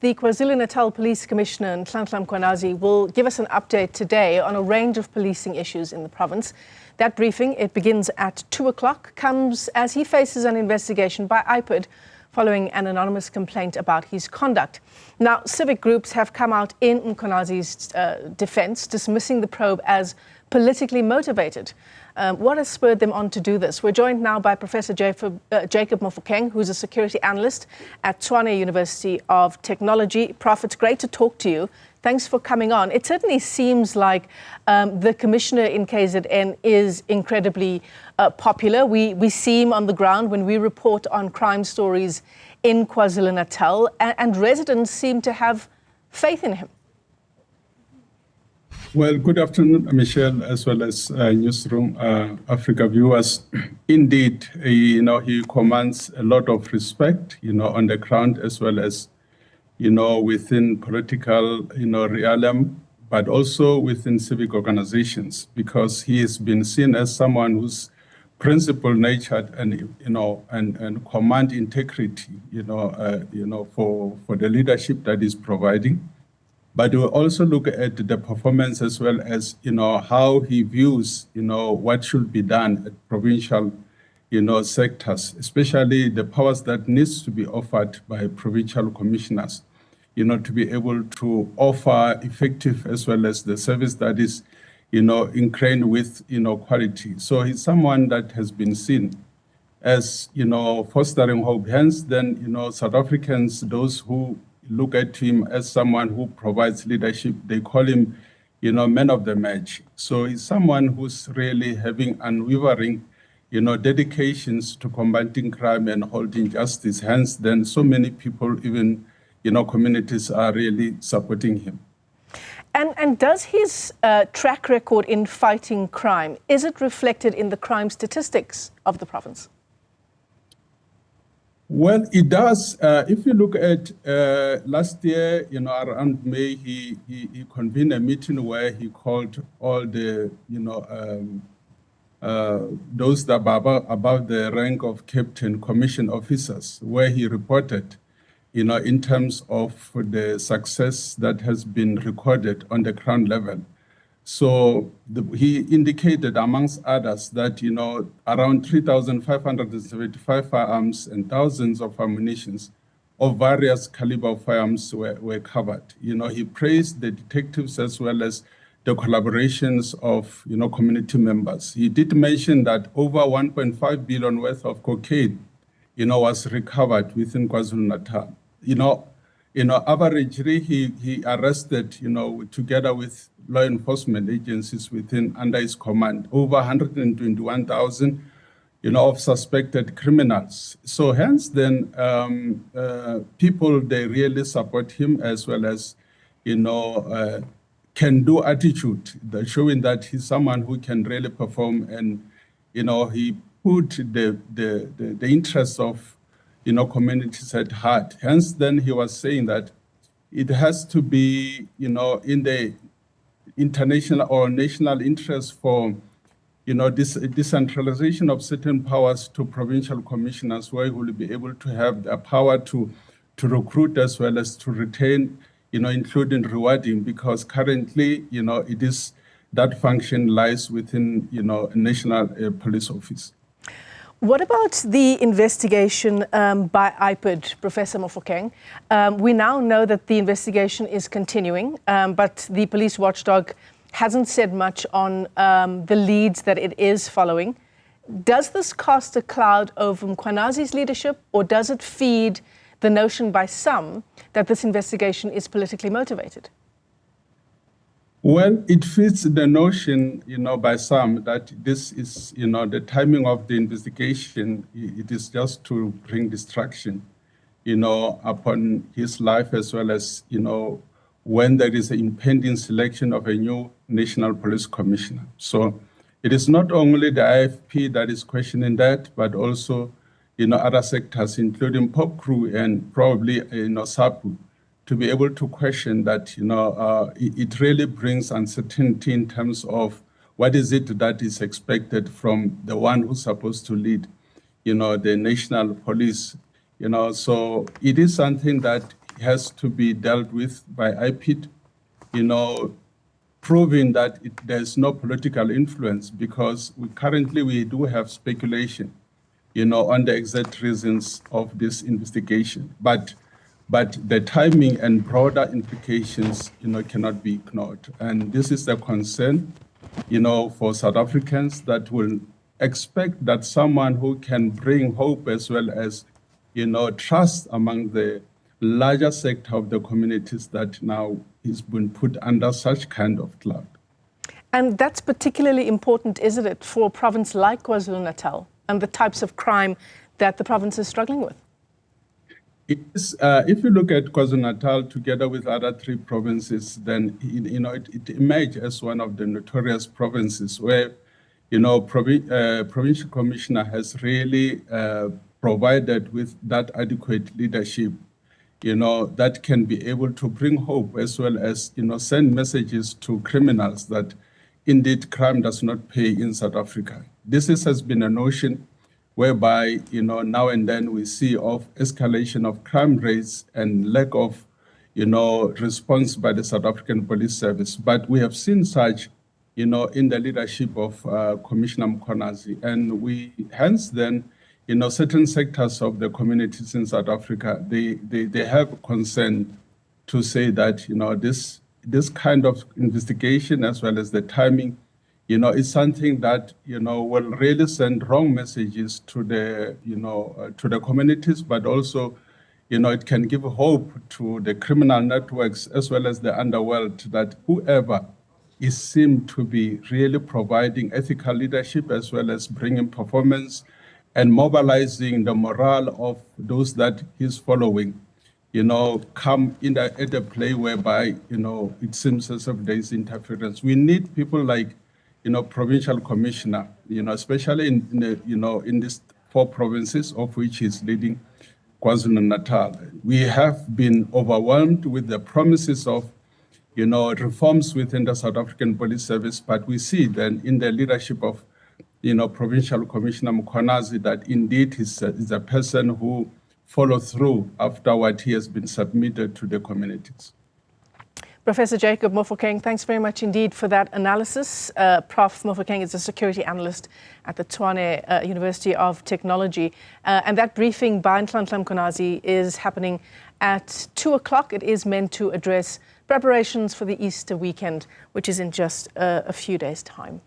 The KwaZulu-Natal Police Commissioner, Nhlanhla Mkhwanazi, will give us an update today on a range of policing issues in the province. That briefing, it begins at 2 o'clock, comes as he faces an investigation by IPID following an anonymous complaint about his conduct. Now, civic groups have come out in Mkhwanazi's defense, dismissing the probe as politically motivated. What has spurred them on to do this? We're joined now by Professor Jacob Mofokeng, who's a security analyst at Tshwane University of Technology. Prof, it's great to talk to you. Thanks for coming on. It certainly seems like the commissioner in KZN is incredibly popular. We see him on the ground when we report on crime stories in KwaZulu-Natal, and residents seem to have faith in him. Well, good afternoon, Michelle, as well as Newzroom Afrika viewers. Indeed, he commands a lot of respect, on the ground as well as, within political, realm, but also within civic organizations, because he has been seen as someone who's principle-natured and command integrity, for the leadership that he's providing. But we also look at the performance as well as, how he views, what should be done at provincial, sectors, especially the powers that needs to be offered by provincial commissioners, to be able to offer effective as well as the service that is, ingrained with, quality. So he's someone that has been seen as, fostering hope. Hence, then, South Africans, those who look at him as someone who provides leadership, they call him, man of the match. So he's someone who's really having unwavering, dedications to combating crime and holding justice. Hence, then so many people, even, communities are really supporting him. And does his track record in fighting crime, is it reflected in the crime statistics of the province? Well, it does. If you look at last year, around May, he convened a meeting where he called all the, those that are above the rank of captain commission officers, where he reported, in terms of the success that has been recorded on the ground level. So he indicated, amongst others, that, around 3,575 firearms and thousands of ammunitions of various caliber of firearms were covered. He praised the detectives as well as the collaborations of, community members. He did mention that over 1.5 billion worth of cocaine, was recovered within KwaZulu-Natal. Averagely, he arrested, together with law enforcement agencies under his command, over 121,000, of suspected criminals. So hence then, people, they really support him, as well as, can-do attitude, showing that he's someone who can really perform, and, he put the interests of, communities at heart. Hence then he was saying that it has to be, in the international or national interest for, this decentralization of certain powers to provincial commissioners, where he will be able to have the power to recruit as well as to retain, including rewarding, because currently, it is that function lies within, a national police office. What about the investigation by IPID, Professor Mofokeng? We now know that the investigation is continuing, but the police watchdog hasn't said much on the leads that it is following. Does this cast a cloud over Mkhwanazi's leadership, or does it feed the notion by some that this investigation is politically motivated? Well, it fits the notion, by some that this is, the timing of the investigation, it is just to bring distraction, upon his life, as well as, when there is an impending selection of a new national police commissioner. So it is not only the IFP that is questioning that, but also, other sectors, including Pop Crew and probably, SAPU, to be able to question that, it really brings uncertainty in terms of what is it that is expected from the one who's supposed to lead, the national police, So it is something that has to be dealt with by IPID, proving that there's no political influence, because currently we do have speculation, on the exact reasons of this investigation. But the timing and broader implications, cannot be ignored. And this is a concern, for South Africans that will expect that someone who can bring hope as well as, trust among the larger sector of the communities that now is been put under such kind of cloud. And that's particularly important, isn't it, for a province like KwaZulu-Natal and the types of crime that the province is struggling with? It is, if you look at KwaZulu-Natal together with other three provinces, then it emerged as one of the notorious provinces where, provincial commissioner has really provided with that adequate leadership, that can be able to bring hope as well as, send messages to criminals that indeed crime does not pay in South Africa. This has been a notion whereby, now and then we see of escalation of crime rates and lack of, response by the South African Police Service. But we have seen such, in the leadership of Commissioner Mkhwanazi. And we, hence then, certain sectors of the communities in South Africa, they have concern to say that, this kind of investigation as well as the timing, is something that, will really send wrong messages to the, to the communities, but also, it can give hope to the criminal networks as well as the underworld that whoever is seen to be really providing ethical leadership as well as bringing performance and mobilizing the morale of those that he's following, come in at a play whereby, it seems as if there is interference. We need people like, provincial commissioner, especially in the, in these four provinces of which he's leading KwaZulu-Natal. We have been overwhelmed with the promises of, reforms within the South African Police Service, but we see then in the leadership of, Provincial Commissioner Mkhwanazi that indeed is a person who follows through after what he has been submitted to the communities. Professor Jacob Mofokeng, thanks very much indeed for that analysis. Prof. Mofokeng is a security analyst at the Tshwane University of Technology. And that briefing by Nhlanhla Mkhwanazi is happening at 2 o'clock. It is meant to address preparations for the Easter weekend, which is in just a few days' time.